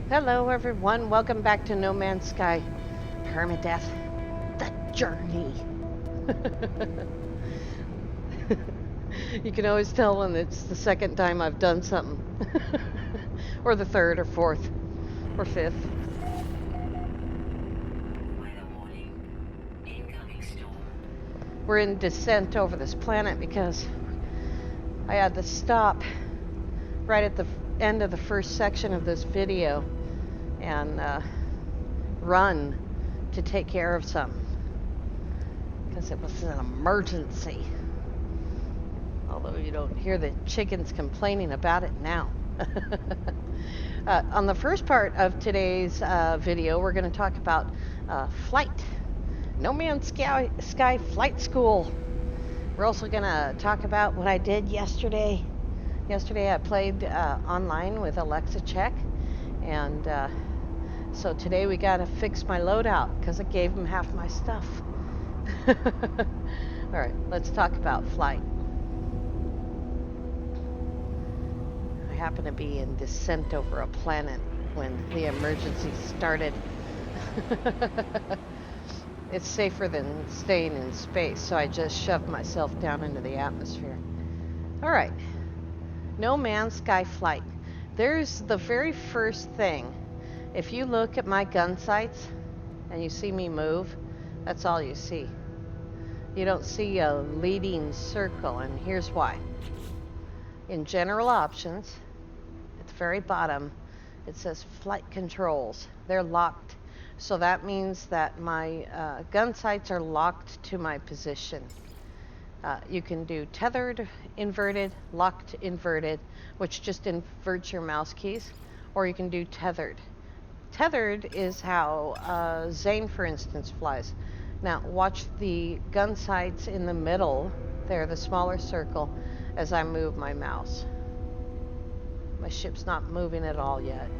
Hello, everyone. Welcome back to No Man's Sky. Permadeath, the journey. You can always tell when it's the second time I've done something, or the third, or fourth, or fifth. We're in descent over this planet because I had to stop right at the end of the first section of this video and run to take care of something because it was an emergency. Although you don't hear the chickens complaining about it now. On the first part of today's video, we're going to talk about flight. No Man's Sky Flight School. We're also going to talk about what I did yesterday. Yesterday I played online with Alexicek, and so today we got to fix my loadout because I gave him half my stuff. All right, let's talk about flight. I happened to be in descent over a planet when the emergency started. It's safer than staying in space, so I just shoved myself down into the atmosphere. All right, No Man's Sky Flight. There's the very first thing. If you look at my gun sights and you see me move, that's all you see. You don't see a leading circle, and here's why. In general options, at the very bottom, it says flight controls. They're locked. So that means that my gun sights are locked to my position. You can do tethered, inverted, locked, inverted, which just inverts your mouse keys, or you can do tethered. Tethered is how Zane, for instance, flies. Now, watch the gun sights in the middle, there, the smaller circle, as I move my mouse. My ship's not moving at all yet.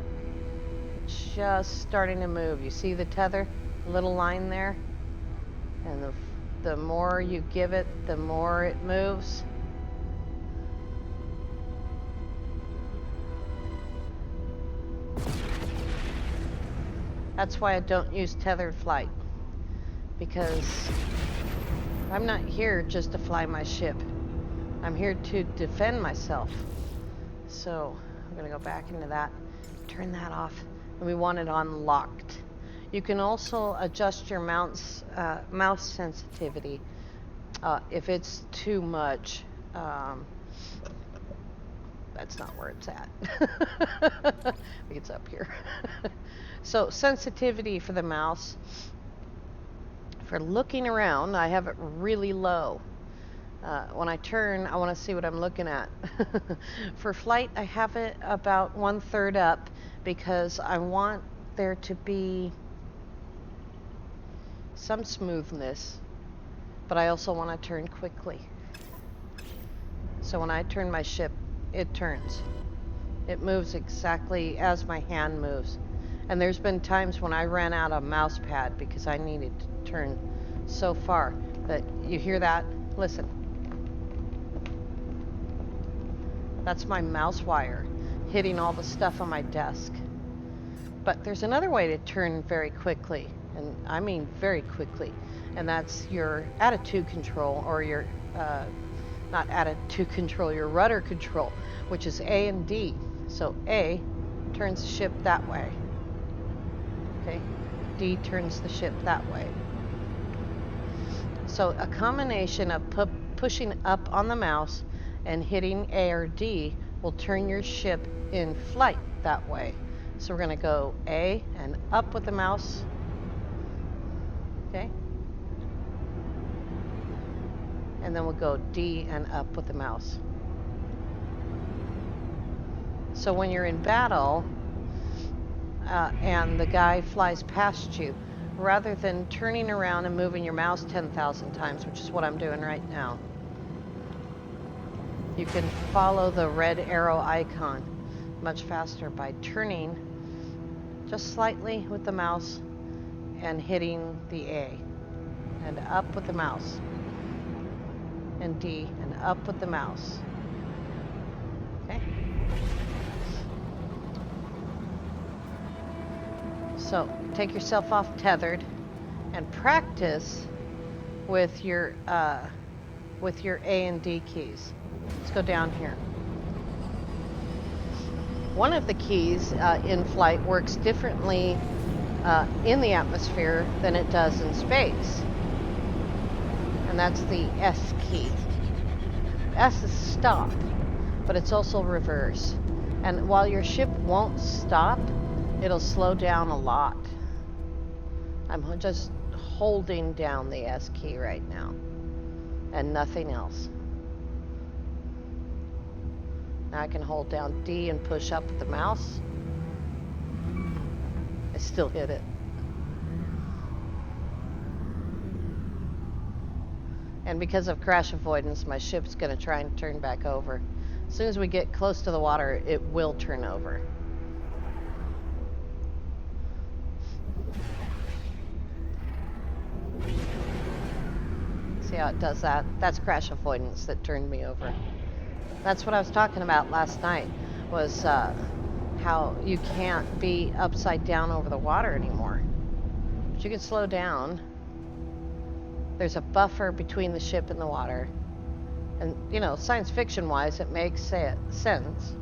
Just starting to move. You see the tether, little line there? And the more you give it, the more it moves. That's why I don't use tethered flight, because I'm not here just to fly my ship. I'm here to defend myself. So I'm gonna go back into that, turn that off, and we want it on locked. You can also adjust your mouse sensitivity if it's too much. That's not where it's at. I think it's up here. So sensitivity for the mouse. For looking around, I have it really low. When I turn, I want to see what I'm looking at. For flight, I have it about 1/3 up because I want there to be some smoothness, but I also want to turn quickly. So when I turn my ship, it turns. It moves exactly as my hand moves. And there's been times when I ran out of mouse pad because I needed to turn so far. That you hear that? Listen. That's my mouse wire hitting all the stuff on my desk. But there's another way to turn very quickly, and I mean very quickly, and that's your attitude control, or your, not attitude control, your rudder control, which is A and D. So A turns the ship that way. Okay, D turns the ship that way. So a combination of pushing up on the mouse and hitting A or D will turn your ship in flight that way. So we're going to go A and up with the mouse. Okay? And then we'll go D and up with the mouse. So when you're in battle and the guy flies past you, rather than turning around and moving your mouse 10,000 times, which is what I'm doing right now, you can follow the red arrow icon much faster by turning just slightly with the mouse and hitting the A, and up with the mouse, and D, and up with the mouse. Okay? So take yourself off tethered and practice with your A and D keys. Let's go down here. One of the keys in flight works differently in the atmosphere than it does in space. And that's the S key. S is stop, but it's also reverse. And while your ship won't stop, it'll slow down a lot. I'm just holding down the S key right now and nothing else. Now I can hold down D and push up with the mouse. I still hit it. And because of crash avoidance, my ship's going to try and turn back over. As soon as we get close to the water, it will turn over. See how it does that? That's crash avoidance that turned me over. That's what I was talking about last night, was how you can't be upside down over the water anymore. But you can slow down. There's a buffer between the ship and the water. And, you know, science fiction-wise, it makes sense.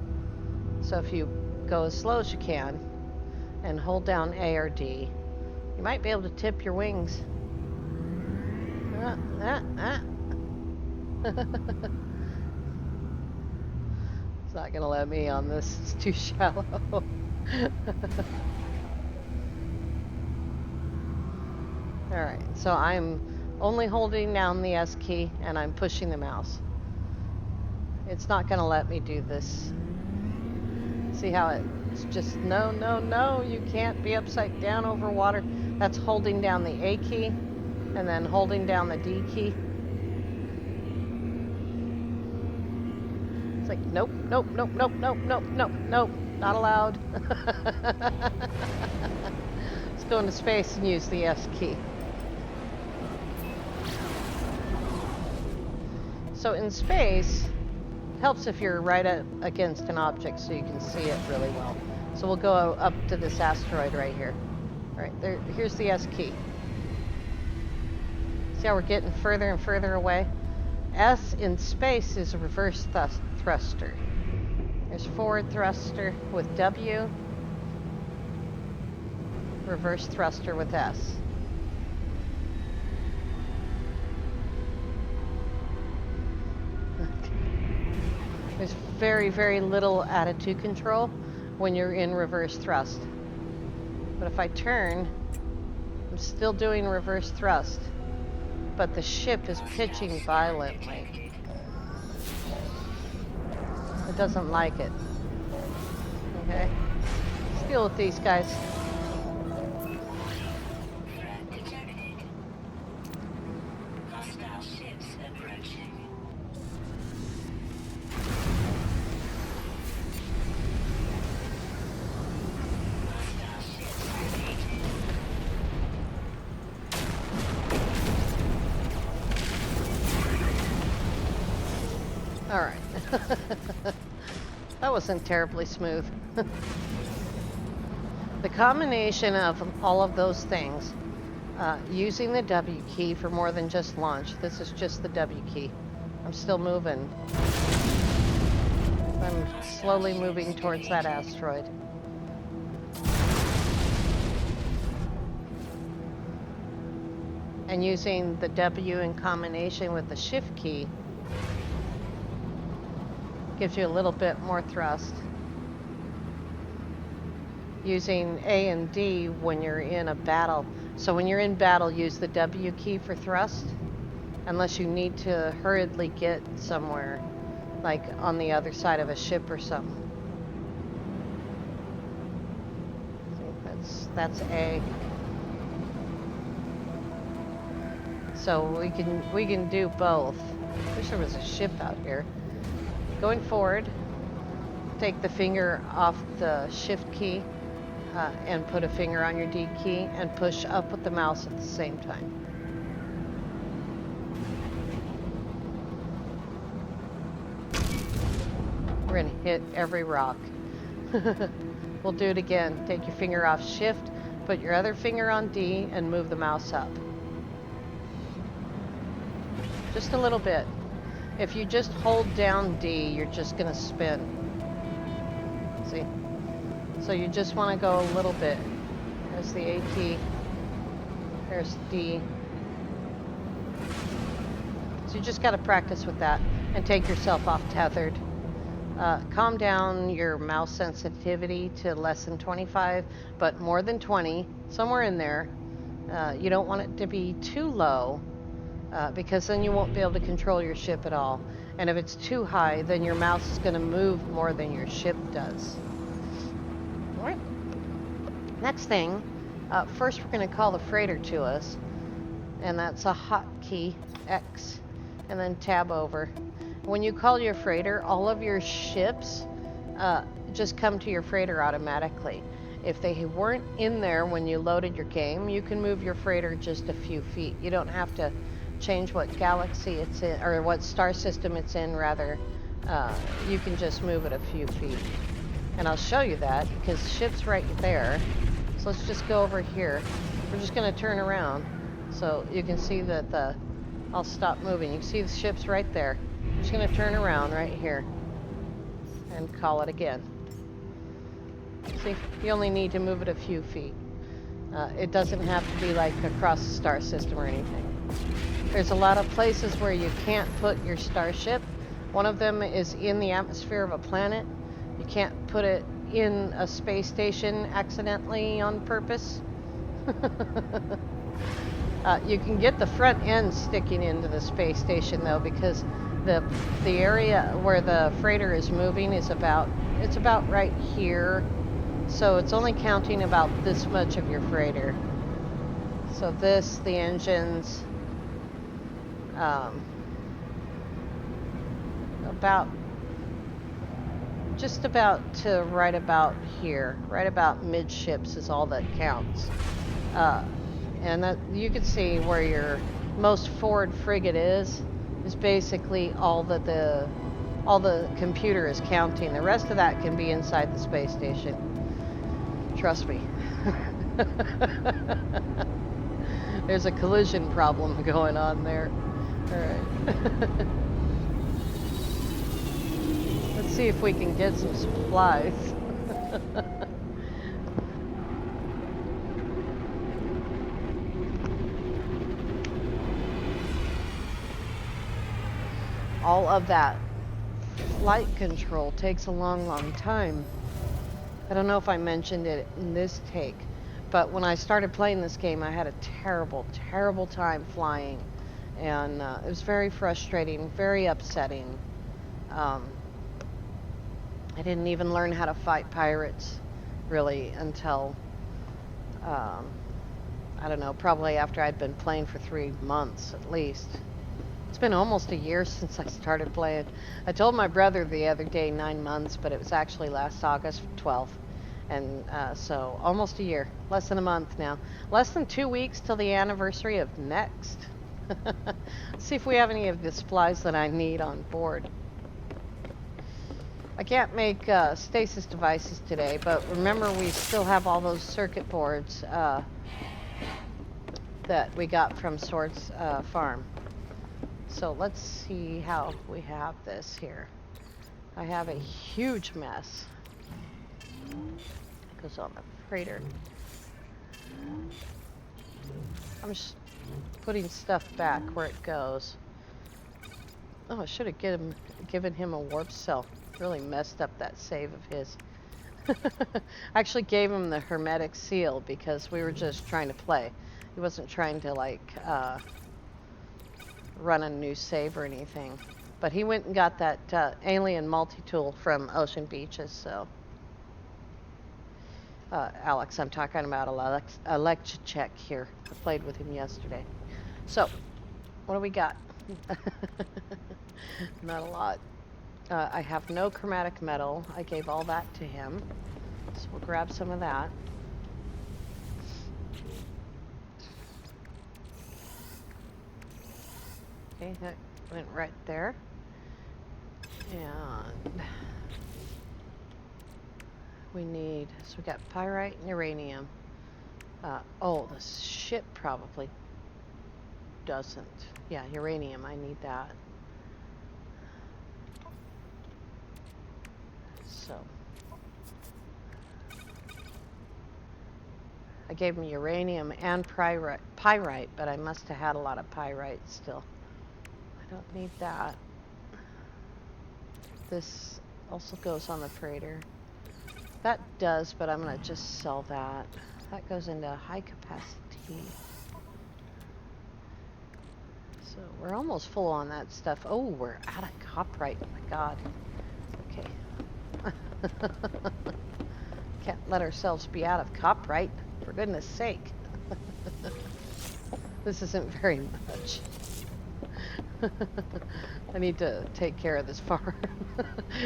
So if you go as slow as you can and hold down A or D, you might be able to tip your wings. It's not gonna let me on this, it's too shallow. Alright, so I'm only holding down the S key and I'm pushing the mouse. It's not gonna let me do this. See how it's just no, you can't be upside down over water. That's holding down the A key and then holding down the D key. It's like, nope, not allowed. Let's go into space and use the S key. So in space, it helps if you're right against an object so you can see it really well. So we'll go up to this asteroid right here. All right, here's the S key. See how we're getting further and further away? S in space is a reverse thruster. There's forward thruster with W, reverse thruster with S. There's very, very little attitude control when you're in reverse thrust. But if I turn, I'm still doing reverse thrust, but the ship is pitching violently. It doesn't like it. Okay? Let's deal with these guys. All right. That wasn't terribly smooth. The combination of all of those things, using the W key for more than just launch. This is just the W key. I'm still moving. I'm slowly moving towards that asteroid. And using the W in combination with the shift key gives you a little bit more thrust. Using A and D when you're in a battle. So when you're in battle, use the W key for thrust, unless you need to hurriedly get somewhere, like on the other side of a ship or something. See, that's A. So we can do both. I wish there was a ship out here. Going forward, take the finger off the shift key and put a finger on your D key and push up with the mouse at the same time. We're going to hit every rock. We'll do it again. Take your finger off shift, Put your other finger on D and move the mouse up. Just a little bit. If you just hold down D, you're just going to spin. See? So you just want to go a little bit. There's the A key. There's D. So you just got to practice with that and take yourself off tethered. Calm down your mouse sensitivity to less than 25, but more than 20, somewhere in there. You don't want it to be too low, because then you won't be able to control your ship at all. And if it's too high, then your mouse is going to move more than your ship does. All right. Next thing, first we're going to call the freighter to us, and that's a hotkey, X, and then tab over. When you call your freighter, all of your ships just come to your freighter automatically. If they weren't in there when you loaded your game, you can move your freighter just a few feet. You don't have to change what galaxy it's in, or what star system it's in, rather. You can just move it a few feet. And I'll show you that, because ship's right there. So let's just go over here. We're just going to turn around so you can see that I'll stop moving. You can see the ship's right there. I'm just going to turn around right here and call it again. See, you only need to move it a few feet. It doesn't have to be like across the star system or anything. There's a lot of places where you can't put your starship. One of them is in the atmosphere of a planet. You can't put it in a space station accidentally on purpose. You can get the front end sticking into the space station though, because the area where the freighter is moving is about right here. So it's only counting about this much of your freighter. So this, the engines, just about to right about here, right about midships is all that counts. And that you can see where your most forward frigate is basically all that the computer is counting. The rest of that can be inside the space station. Trust me. There's a collision problem going on there. All right. Let's see if we can get some supplies. All of that flight control takes a long, long time. I don't know if I mentioned it in this take, but when I started playing this game, I had a terrible, terrible time flying. And it was very frustrating, very upsetting. I didn't even learn how to fight pirates, really, until, I don't know, probably after I'd been playing for 3 months at least. It's been almost a year since I started playing. I told my brother the other day 9 months, but it was actually last August 12th. And so almost a year, less than a month now. Less than 2 weeks till the anniversary of Next. Let's see if we have any of the supplies that I need on board. I can't make stasis devices today, but remember we still have all those circuit boards that we got from Swords Farm. So let's see how we have this here. I have a huge mess. It goes on the freighter. I'm just putting stuff back where it goes. Oh, I should have given him a warp cell. Really messed up that save of his. I actually gave him the hermetic seal because we were just trying to play. He wasn't trying to like run a new save or anything. But he went and got that alien multi-tool from Ocean Beaches, so. Alex, I'm talking about Alexicek here. I played with him yesterday. So, what do we got? Not a lot. I have no chromatic metal. I gave all that to him. So we'll grab some of that. Okay, that went right there. And we need, so we got pyrite and uranium. Oh, the ship probably doesn't. Yeah, uranium, I need that. So I gave him uranium and pyrite, but I must have had a lot of pyrite still. I don't need that. This also goes on the freighter. That does, but I'm going to just sell that. That goes into high capacity. So we're almost full on that stuff. Oh, we're out of copyright. Oh my god. Okay. Can't let ourselves be out of copyright, for goodness sake. This isn't very much. I need to take care of this farm.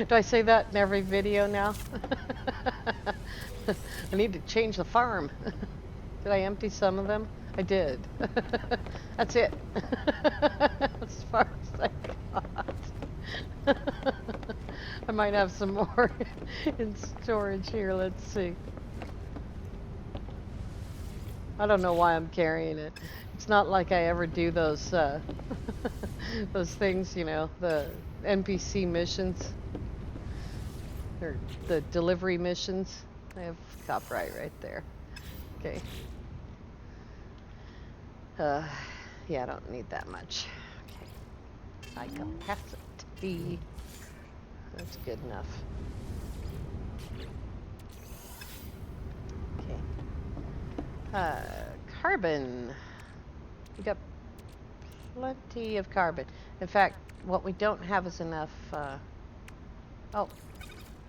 Do I say that in every video now? I need to change the farm. Did I empty some of them? I did. That's it. As far as I got. I might have some more in storage here. Let's see. I don't know why I'm carrying it. It's not like I ever do those those things, you know, the NPC missions or the delivery missions. I have copyright right there. Okay. Yeah, I don't need that much. Okay. High capacity. That's good enough. Okay. Carbon. We got plenty of carbon. In fact, what we don't have is enough. Oh,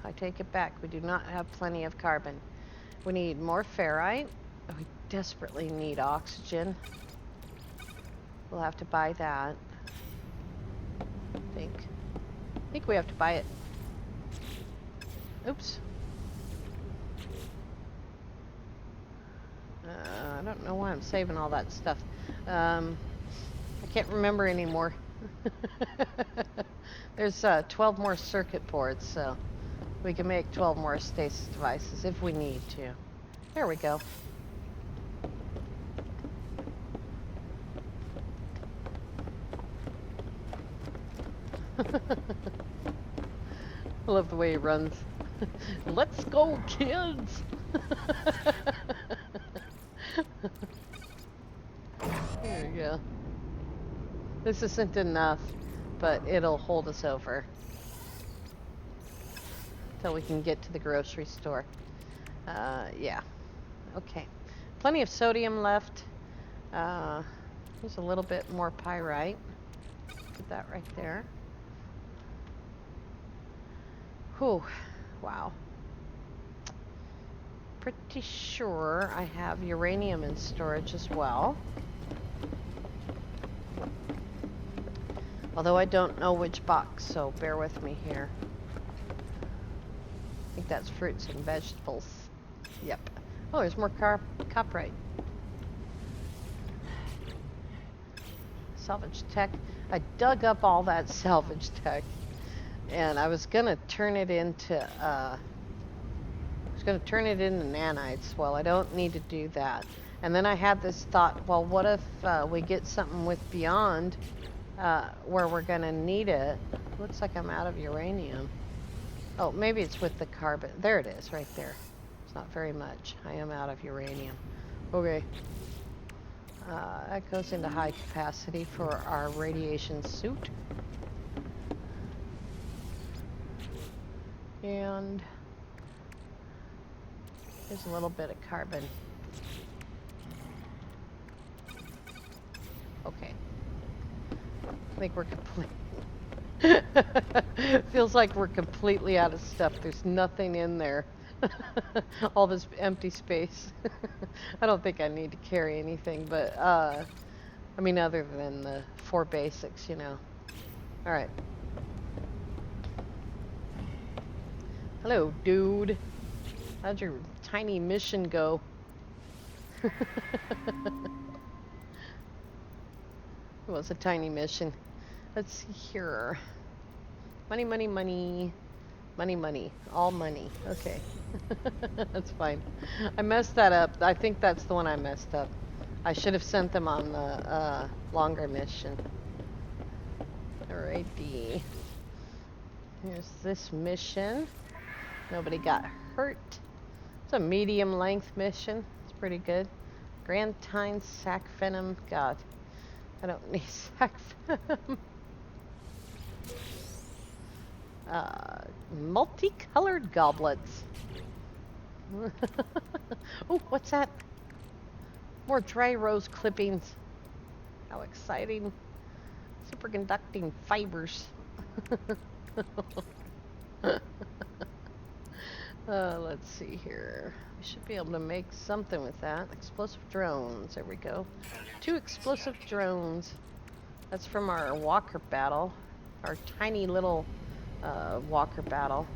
I take it back. We do not have plenty of carbon. We need more ferrite. We desperately need oxygen. We'll have to buy that. I think we have to buy it. Oops. I don't know why I'm saving all that stuff. I can't remember anymore. There's 12 more circuit boards, so we can make 12 more stasis devices if we need to. There we go. I love the way he runs. Let's go, kids! There we go. This isn't enough, but it'll hold us over till we can get to the grocery store. Yeah. Okay. Plenty of sodium left. There's a little bit more pyrite. Put that right there. Whew. Wow. Pretty sure I have uranium in storage as well. Although I don't know which box, so bear with me here. I think that's fruits and vegetables. Yep. Oh, there's more copyright. Salvage tech. I dug up all that salvage tech, and I was gonna turn it into nanites. Well, I don't need to do that. And then I had this thought, well, what if we get something with beyond where we're gonna need it? Looks like I'm out of uranium. Oh, maybe it's with the carbon. There it is, right there. It's not very much. I am out of uranium. Okay. That goes into high capacity for our radiation suit. And there's a little bit of carbon. Okay. I think we're complete. Feels like we're completely out of stuff. There's nothing in there. All this empty space. I don't think I need to carry anything, but I mean, other than the 4 basics, you know. All right. Hello, dude. How'd your tiny mission go? It was a tiny mission. Let's see here. Money, money, money. Money, money. All money. Okay. That's fine. I messed that up. I think that's the one I messed up. I should have sent them on the longer mission. Alrighty. Here's this mission. Nobody got hurt. It's a medium length mission. It's pretty good. Grantine sac venom. God, I don't need sac venom. Multicolored goblets. Oh, what's that? More dry rose clippings. How exciting. Superconducting fibers. Let's see here. We should be able to make something with that. Explosive drones. There we go. 2 explosive drones. That's from our walker battle. Our tiny little walker battle.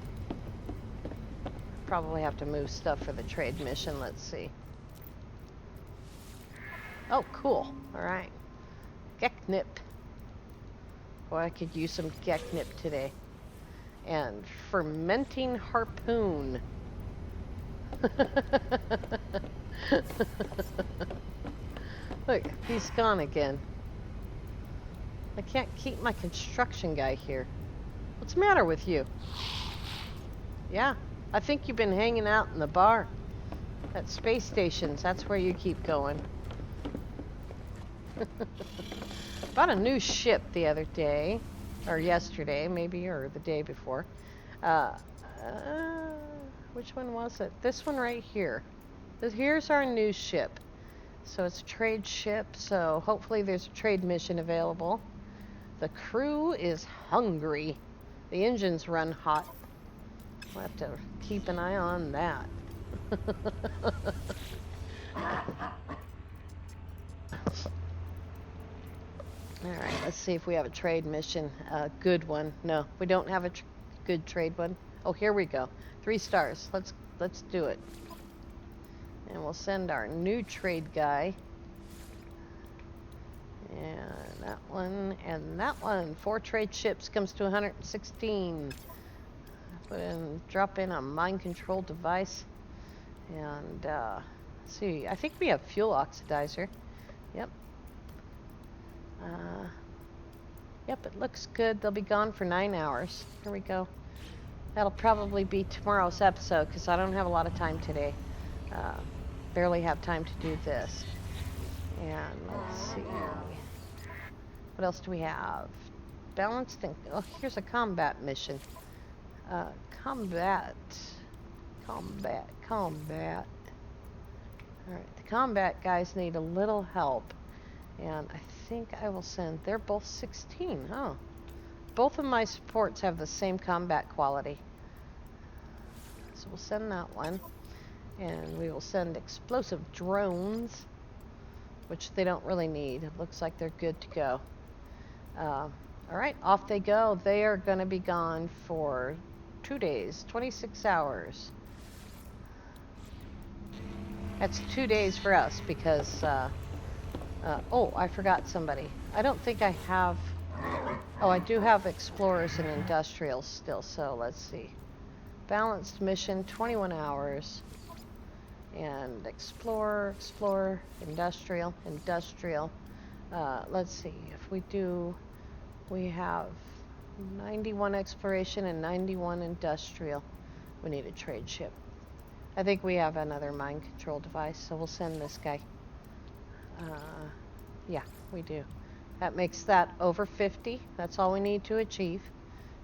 Probably have to move stuff for the trade mission. Let's see. Oh, cool. Alright. Geknip. Boy, I could use some Geknip today. And fermenting harpoon. Look, he's gone again. I can't keep my construction guy here. What's the matter with you? Yeah, I think you've been hanging out in the bar. At space stations, that's where you keep going. Bought a new ship the other day. Or yesterday, maybe, or the day before. Which one was it? This one right here. Here's our new ship. So it's a trade ship, so hopefully there's a trade mission available. The crew is hungry. The engines run hot. We'll have to keep an eye on that. Alright, let's see if we have a trade mission. A good one. No, we don't have a good trade one. Oh, here we go. 3 stars. Let's do it. And we'll send our new trade guy. And that one, and that one. 4 trade ships comes to 116. Drop in a mind control device. And, let's see. I think we have fuel oxidizer. Yep. Yep, it looks good. They'll be gone for 9 hours. Here we go. That'll probably be tomorrow's episode because I don't have a lot of time today. Barely have time to do this. And let's see. What else do we have? Balanced and... Oh, here's a combat mission. Combat. Alright, the combat guys need a little help. And I think I will send... They're both 16, huh? Both of my supports have the same combat quality. So we'll send that one. And we will send explosive drones, which they don't really need. It looks like they're good to go. Alright, off they go. They are going to be gone for 2 days, 26 hours. That's 2 days for us because... oh, I forgot somebody. I don't think I have... Oh, I do have explorers and industrials still, so let's see. Balanced mission, 21 hours. And explorer, industrial. Let's see, if we do... We have 91 exploration and 91 industrial. We need a trade ship. I think we have another mind control device, so we'll send this guy. Yeah, we do. That makes that over 50. That's all we need to achieve.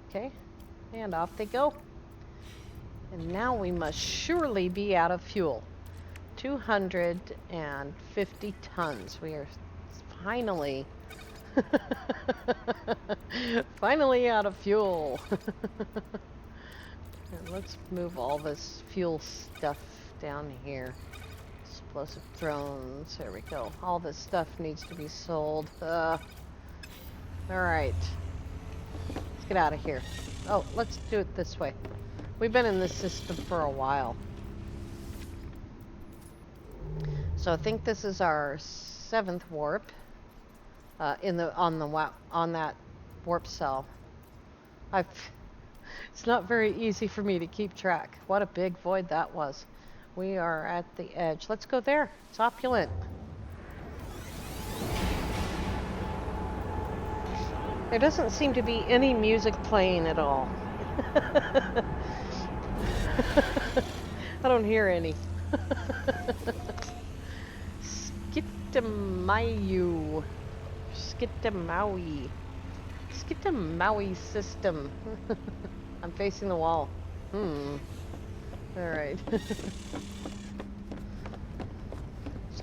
Okay, and off they go. And now we must surely be out of fuel. 250 tons. We are finally, finally out of fuel. And let's move all this fuel stuff down here. Explosive drones. There we go. All this stuff needs to be sold. Alright. Let's get out of here. Oh, let's do it this way. We've been in this system for a while. So I think this is our 7th warp on that warp cell. It's not very easy for me to keep track. What a big void that was. We are at the edge. Let's go there. It's opulent. There doesn't seem to be any music playing at all. I don't hear any. Skitamayu. Skitamaui. Skitamaui system. I'm facing the wall. Alright. Let's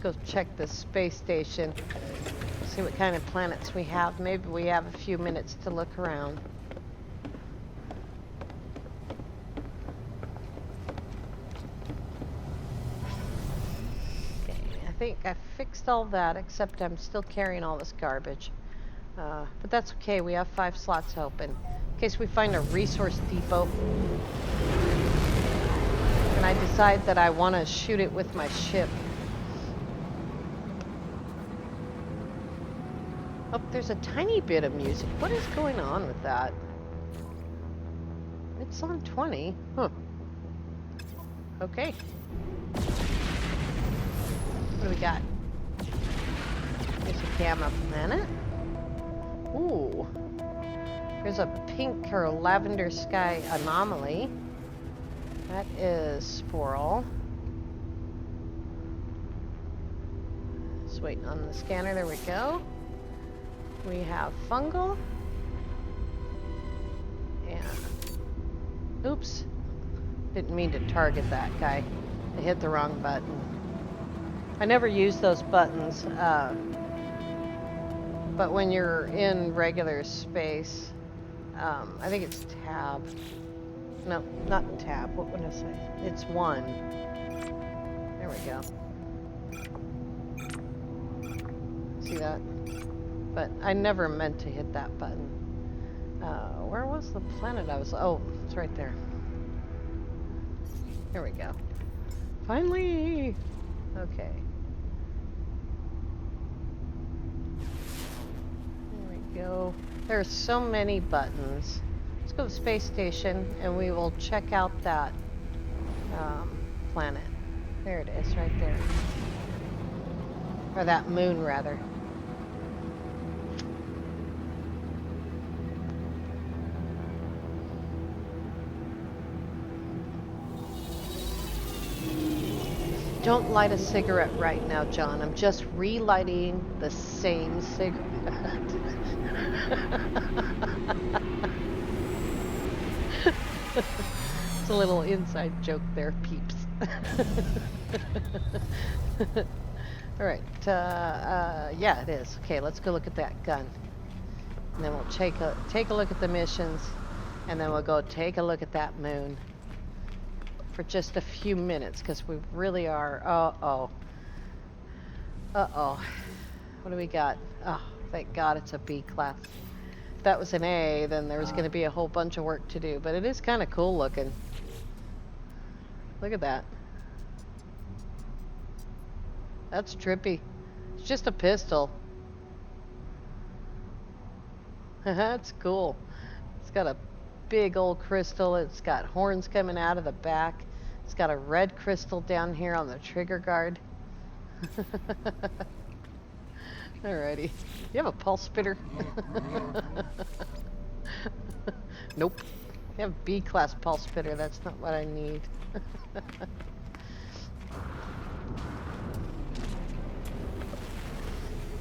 go check this space station. See what kind of planets we have. Maybe we have a few minutes to look around. Okay, I think I fixed all that, except I'm still carrying all this garbage. But that's okay, we have 5 slots open. In case we find a resource depot. And I decide that I want to shoot it with my ship. Oh, there's a tiny bit of music. What is going on with that? It's on 20. Huh. Okay. What do we got? There's a gamma planet. Ooh. There's a pink or lavender sky anomaly. That is Sporl. Just waiting on the scanner. There we go. We have fungal. And oops. Didn't mean to target that guy. I hit the wrong button. I never use those buttons. But when you're in regular space, I think it's tab. No, not tab. What would I say? It's 1. There we go. See that? But I never meant to hit that button. Where was the planet I was... Oh, it's right there. There we go. Finally! Okay. There we go. There are so many buttons. Let's go to the space station and we will check out that planet. There it is, right there. Or that moon, rather. Don't light a cigarette right now, John. I'm just relighting the same cigarette. It's a little inside joke there, peeps. Alright, yeah, it is. Okay, let's go look at that gun. And then we'll take a look at the missions, and then we'll go take a look at that moon. For just a few minutes, because we really are... Uh-oh. Uh-oh. What do we got? Oh, thank God it's a B class. If that was an A, then there was going to be a whole bunch of work to do. But it is kind of cool looking. Look at that. That's trippy. It's just a pistol. That's cool. It's got a big old crystal. It's got horns coming out of the back. It's got a red crystal down here on the trigger guard. Alrighty. You have a pulse spitter? Nope. You have a B-class pulse spitter. That's not what I need.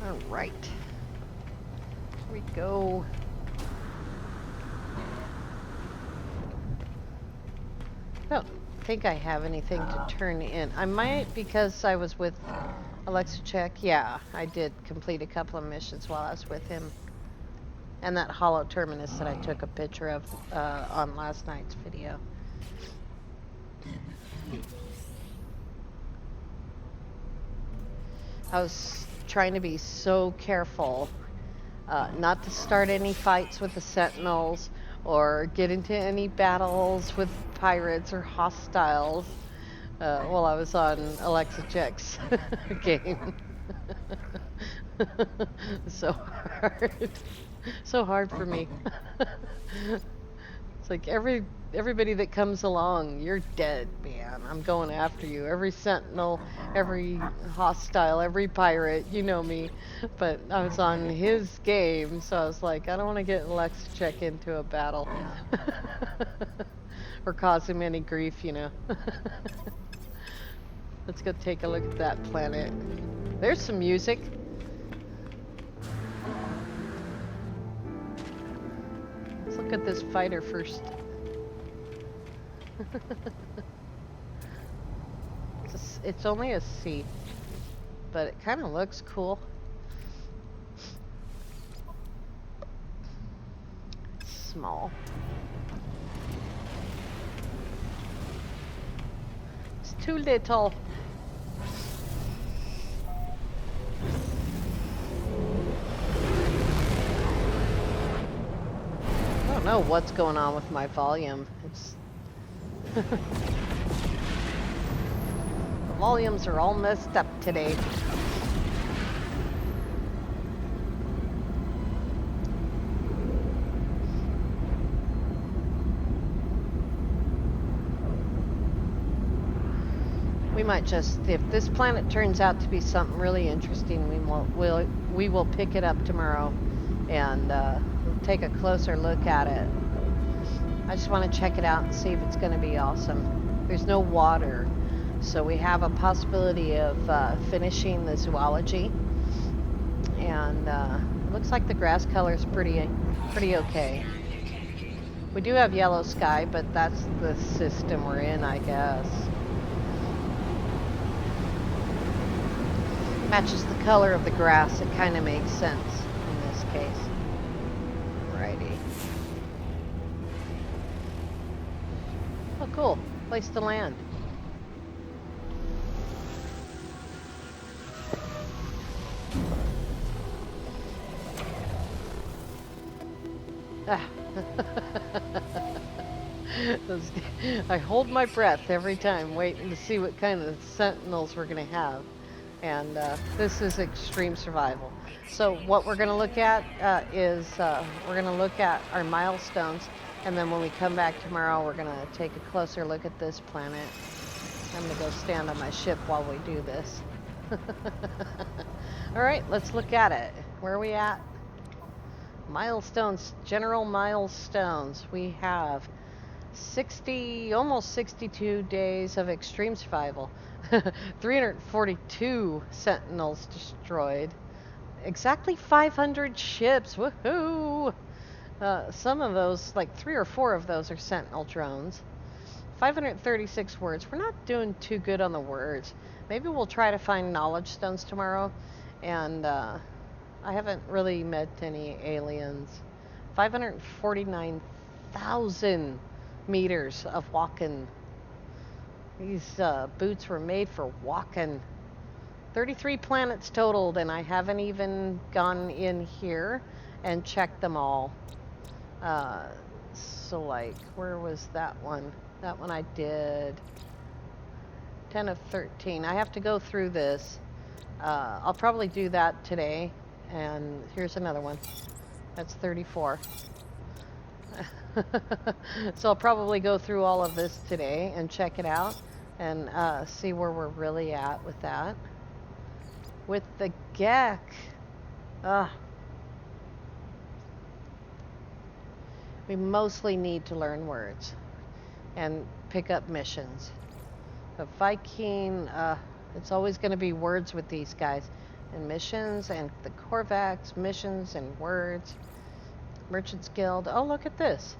Alright. Here we go. I don't think I have anything to turn in. I might, because I was with Alexicek. Yeah, I did complete a couple of missions while I was with him. And that hollow terminus that I took a picture of on last night's video. I was trying to be so careful not to start any fights with the Sentinels or get into any battles with pirates or hostiles while I was on Alexicek's game. So hard. So hard for me. It's like everybody that comes along, you're dead, man. I'm going after you. Every sentinel, every hostile, every pirate, you know me. But I was on his game, so I was like, I don't want to get Alexicek into a battle. Or cause him any grief, you know. Let's go take a look at that planet. There's some music. Let's look at this fighter first. It's only a C, but it kind of looks cool. It's small. It's too little. I don't know what's going on with my volume. It's the volumes are all messed up today. We might just, if this planet turns out to be something really interesting, we will pick it up tomorrow and take a closer look at it. I just want to check it out and see if it's going to be awesome. There's no water, so we have a possibility of finishing the zoology, and it looks like the grass color is pretty okay. We do have yellow sky, but that's the system we're in, I guess. Matches the color of the grass. It kind of makes sense in this case. Righty. Oh, cool. Place to land. Ah. I hold my breath every time, waiting to see what kind of sentinels we're going to have. And this is extreme survival. So what we're going to look at is we're going to look at our milestones, and then when we come back tomorrow, we're going to take a closer look at this planet. I'm going to go stand on my ship while we do this. All right, let's look at it. Where are we at? Milestones, general milestones. We have 60, almost 62 days of extreme survival. 342 sentinels destroyed. Exactly 500 ships. Woohoo! Some of those, like 3 or 4 of those, are sentinel drones. 536 words. We're not doing too good on the words. Maybe we'll try to find knowledge stones tomorrow. And I haven't really met any aliens. 549,000 meters of walking. These boots were made for walking. 33 planets totaled, and I haven't even gone in here and checked them all. So, like, where was that one? That one I did 10 of 13. I have to go through this. I'll probably do that today. And here's another one. That's 34. So I'll probably go through all of this today and check it out and see where we're really at with that. With the GEC, we mostly need to learn words and pick up missions. The Viking, it's always going to be words with these guys. And missions, and the Corvax, missions and words. Merchants Guild. Oh, look at this.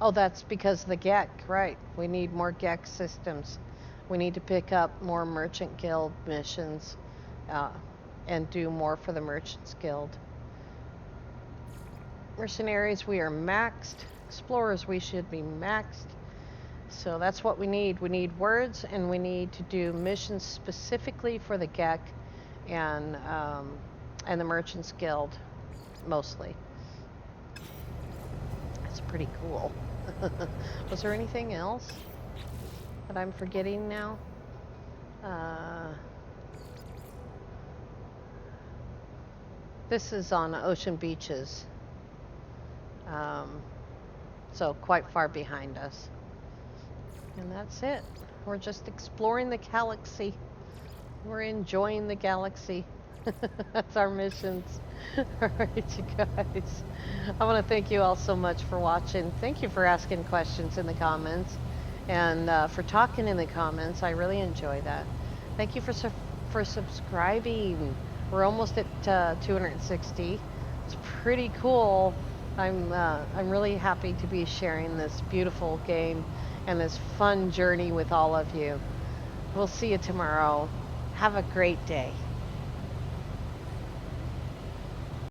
Oh, that's because of the GEC, right. We need more GEC systems. We need to pick up more Merchant Guild missions and do more for the Merchants Guild. Mercenaries, we are maxed. Explorers, we should be maxed. So that's what we need. We need words, and we need to do missions specifically for the GEC and the Merchants Guild, mostly. It's pretty cool. Was there anything else that I'm forgetting now? This is on ocean beaches. So quite far behind us. And that's it. We're just exploring the galaxy. We're enjoying the galaxy. That's our missions. All right, you guys. I want to thank you all so much for watching. Thank you for asking questions in the comments and for talking in the comments. I really enjoy that. Thank you for subscribing. We're almost at 260. It's pretty cool. I'm really happy to be sharing this beautiful game and this fun journey with all of you. We'll see you tomorrow. Have a great day.